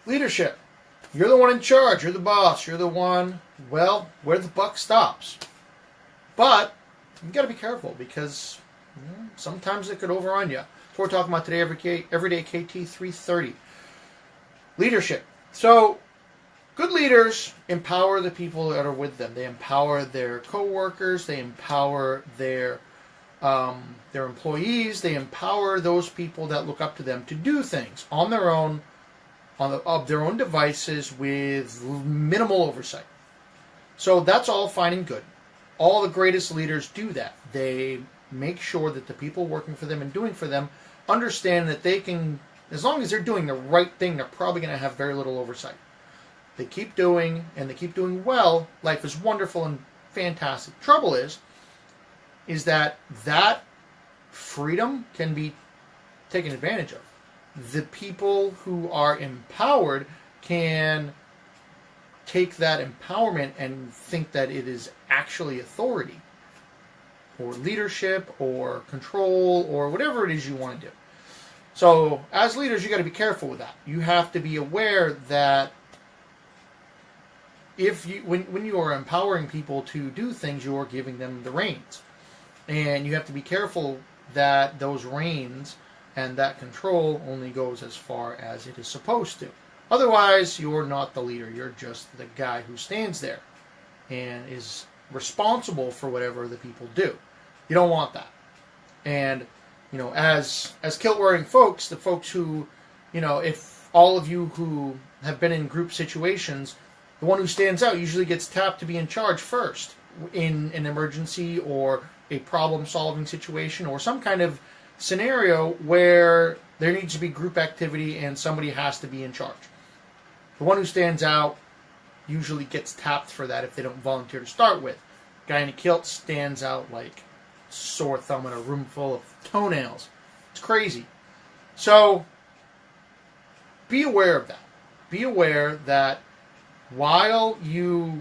Leadership. You're the one in charge. You're the boss. You're the one, well, where the buck stops. But you got to be careful because sometimes it could overrun you. That's what we're talking about today, Everyday KT 330. Leadership. So, good leaders empower the people that are with them. They empower their co-workers. They empower their employees. They empower those people that look up to them to do things on their own, of their own devices with minimal oversight. So that's all fine and good. All the greatest leaders do that. They make sure that the people working for them and doing for them understand that they can, as long as they're doing the right thing, they're probably going to have very little oversight. They keep doing, and they keep doing well, life is wonderful and fantastic. Trouble is that freedom can be taken advantage of. The people who are empowered can take that empowerment and think that it is actually authority or leadership or control or whatever it is you want to do. So as leaders, you got to be careful with that. You have to be aware that when you are empowering people to do things, you are giving them the reins. And you have to be careful that those reins and that control only goes as far as it is supposed to. Otherwise, you're not the leader. You're just the guy who stands there and is responsible for whatever the people do. You don't want that. And, as kilt-wearing folks, the folks who, if all of you who have been in group situations, the one who stands out usually gets tapped to be in charge first in an emergency or a problem-solving situation or some kind of scenario where there needs to be group activity and somebody has to be in charge. The one who stands out usually gets tapped for that if they don't volunteer to start with. Guy in a kilt stands out like sore thumb in a room full of toenails. It's crazy. So be aware of that. Be aware that while you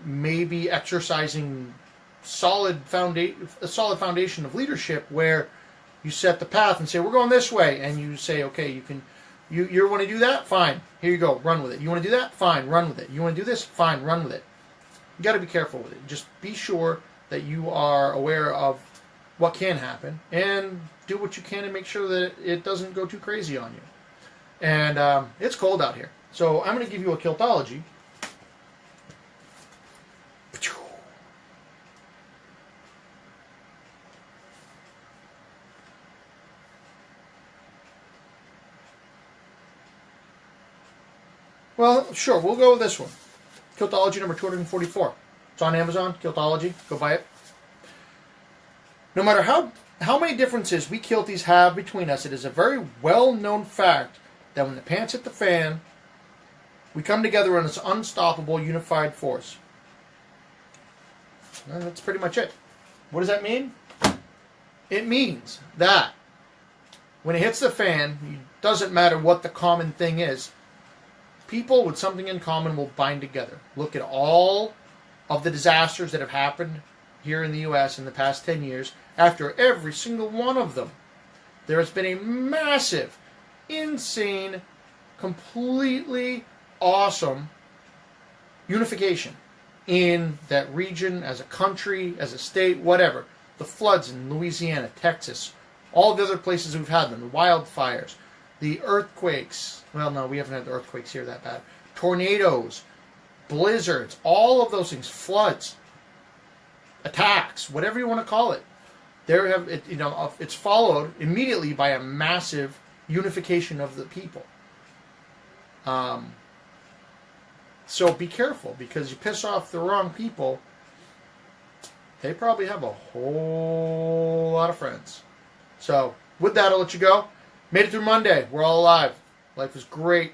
may be exercising a solid foundation of leadership where you set the path and say, we're going this way, and you say, okay, you want to do that? Fine. Here you go. Run with it. You want to do that? Fine. Run with it. You want to do this? Fine. Run with it. You got to be careful with it. Just be sure that you are aware of what can happen and do what you can to make sure that it doesn't go too crazy on you. And it's cold out here. So I'm going to give you a kiltology. Well, sure, we'll go with this one. Kiltology number 244. It's on Amazon, Kiltology. Go buy it. No matter how many differences we kilties have between us, it is a very well-known fact that when the pants hit the fan, we come together in this unstoppable, unified force. And that's pretty much it. What does that mean? It means that when it hits the fan, it doesn't matter what the common thing is, people with something in common will bind together. Look at all of the disasters that have happened here in the U.S. in the past 10 years. After every single one of them, there has been a massive, insane, completely awesome unification in that region, as a country, as a state, whatever. The floods in Louisiana, Texas, all the other places we've had them, the wildfires, the earthquakes. Well, no, we haven't had the earthquakes here that bad. Tornadoes, blizzards, all of those things, floods, attacks, whatever you want to call it. It's followed immediately by a massive unification of the people. So be careful, because you piss off the wrong people, they probably have a whole lot of friends. So with that, I'll let you go. Made it through Monday. We're all alive. Life is great.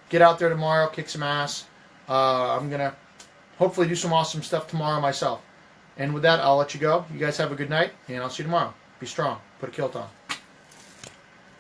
Get out there tomorrow, kick some ass. I'm going to hopefully do some awesome stuff tomorrow myself. And with that, I'll let you go. You guys have a good night, and I'll see you tomorrow. Be strong. Put a kilt on.